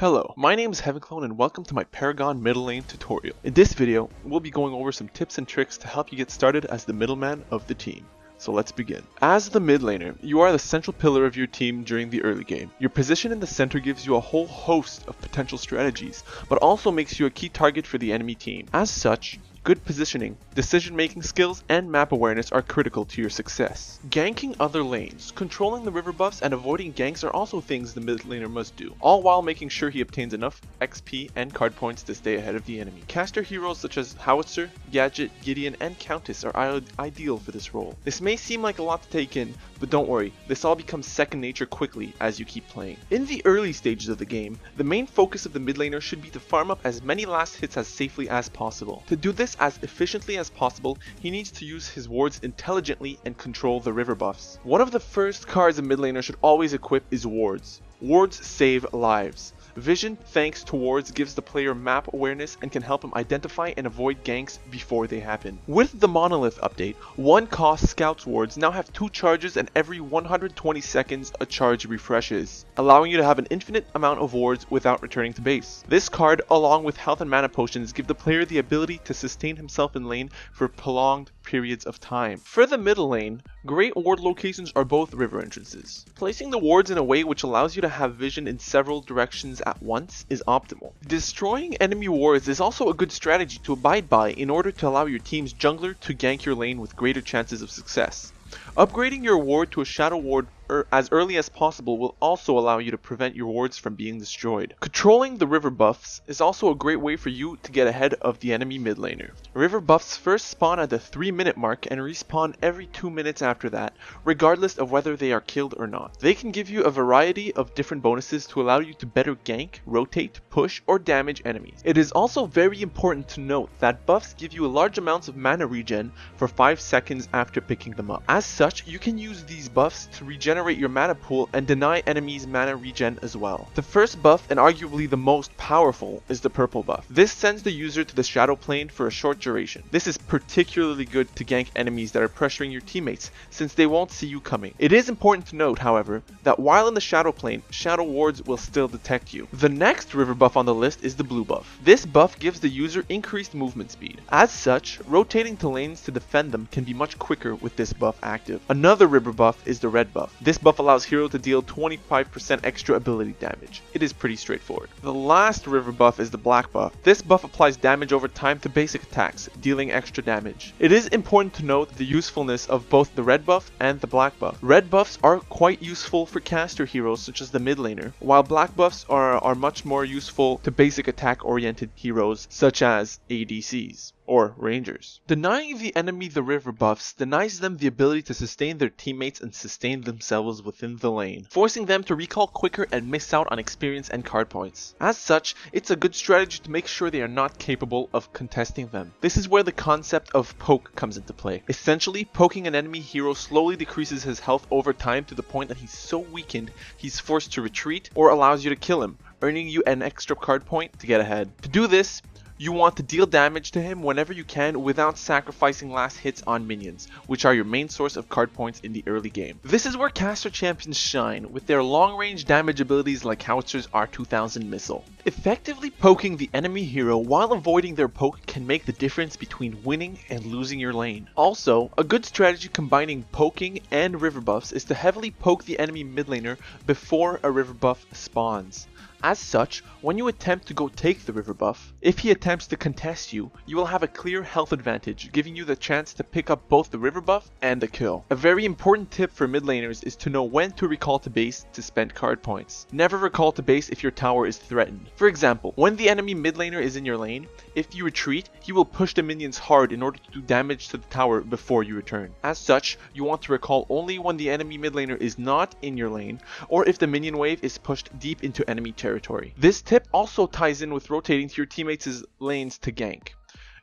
Hello, my name is Heavenclone and welcome to my Paragon middle lane tutorial. In this video, we'll be going over some tips and tricks to help you get started as the middleman of the team. So let's begin. As the mid laner, you are the central pillar of your team during the early game. Your position in the center gives you a whole host of potential strategies, but also makes you a key target for the enemy team. As such, good positioning, decision-making skills, and map awareness are critical to your success. Ganking other lanes, controlling the river buffs, and avoiding ganks are also things the mid laner must do, all while making sure he obtains enough XP and card points to stay ahead of the enemy. Caster heroes such as Howitzer, Gadget, Gideon, and Countess are ideal for this role. This may seem like a lot to take in, but don't worry, this all becomes second nature quickly as you keep playing. In the early stages of the game, the main focus of the mid laner should be to farm up as many last hits as safely as possible. To do this as efficiently as possible, he needs to use his wards intelligently and control the river buffs. One of the first cards a mid laner should always equip is wards. Wards save lives. Vision, thanks to wards, gives the player map awareness and can help him identify and avoid ganks before they happen. With the Monolith update, 1 cost Scout's wards now have 2 charges, and every 120 seconds a charge refreshes, allowing you to have an infinite amount of wards without returning to base. This card, along with health and mana potions, give the player the ability to sustain himself in lane for prolonged periods of time. For the middle lane, great ward locations are both river entrances. Placing the wards in a way which allows you to have vision in several directions at once is optimal. Destroying enemy wards is also a good strategy to abide by in order to allow your team's jungler to gank your lane with greater chances of success. Upgrading your ward to a shadow ward as early as possible will also allow you to prevent your wards from being destroyed. Controlling the river buffs is also a great way for you to get ahead of the enemy mid laner. River buffs first spawn at the 3-minute mark and respawn every 2 minutes after that, regardless of whether they are killed or not. They can give you a variety of different bonuses to allow you to better gank, rotate, push, or damage enemies. It is also very important to note that buffs give you large amounts of mana regen for 5 seconds after picking them up. As such, you can use these buffs to regenerate your mana pool and deny enemies mana regen as well. The first buff, and arguably the most powerful, is the purple buff. This sends the user to the shadow plane for a short duration. This is particularly good to gank enemies that are pressuring your teammates, since they won't see you coming. It is important to note, however, that while in the shadow plane, shadow wards will still detect you. The next river buff on the list is the blue buff. This buff gives the user increased movement speed. As such, rotating to lanes to defend them can be much quicker with this buff active. Another river buff is the red buff. This buff allows hero to deal 25% extra ability damage. It is pretty straightforward. The last river buff is the black buff. This buff applies damage over time to basic attacks, dealing extra damage. It is important to note the usefulness of both the red buff and the black buff. Red buffs are quite useful for caster heroes such as the mid laner, while black buffs are much more useful to basic attack oriented heroes such as ADCs. Or rangers. Denying the enemy the river buffs denies them the ability to sustain their teammates and sustain themselves within the lane, forcing them to recall quicker and miss out on experience and card points. As such, it's a good strategy to make sure they are not capable of contesting them. This is where the concept of poke comes into play. Essentially, poking an enemy hero slowly decreases his health over time to the point that he's so weakened he's forced to retreat or allows you to kill him, earning you an extra card point to get ahead. To do this, you want to deal damage to him whenever you can without sacrificing last hits on minions, which are your main source of card points in the early game. This is where caster champions shine, with their long-range damage abilities like Howitzer's R2000 missile. Effectively poking the enemy hero while avoiding their poke can make the difference between winning and losing your lane. Also, a good strategy combining poking and river buffs is to heavily poke the enemy mid laner before a river buff spawns. As such, when you attempt to go take the river buff, if he attempts to contest you, you will have a clear health advantage, giving you the chance to pick up both the river buff and the kill. A very important tip for mid laners is to know when to recall to base to spend card points. Never recall to base if your tower is threatened. For example, when the enemy mid laner is in your lane, if you retreat, he will push the minions hard in order to do damage to the tower before you return. As such, you want to recall only when the enemy mid laner is not in your lane, or if the minion wave is pushed deep into enemy territory. This tip also ties in with rotating to your teammates' lanes to gank.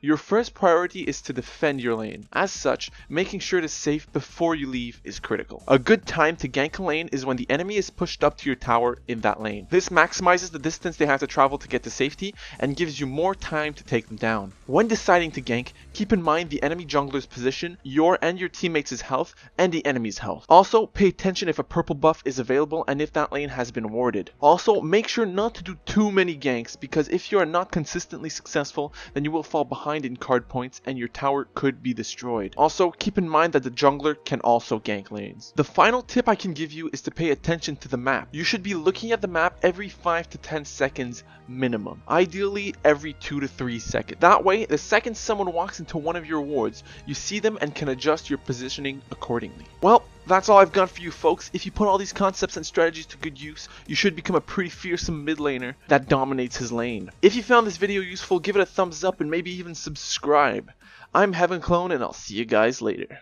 your first priority is to defend your lane. As such, making sure to save before you leave is critical. A good time to gank a lane is when the enemy is pushed up to your tower in that lane. This maximizes the distance they have to travel to get to safety and gives you more time to take them down. When deciding to gank, keep in mind the enemy jungler's position, your and your teammates' health, and the enemy's health. Also, pay attention if a purple buff is available and if that lane has been warded. Also, make sure not to do too many ganks, because if you are not consistently successful, then you will fall behind in card points and your tower could be destroyed. Also, keep in mind that the jungler can also gank lanes. The final tip I can give you is to pay attention to the map. You should be looking at the map every 5 to 10 seconds minimum. Ideally, every 2 to 3 seconds. That way, the second someone walks into one of your wards, you see them and can adjust your positioning accordingly. Well, that's all I've got for you folks. If you put all these concepts and strategies to good use, you should become a pretty fearsome mid laner that dominates his lane. If you found this video useful, give it a thumbs up and maybe even subscribe. I'm Heaven Clone and I'll see you guys later.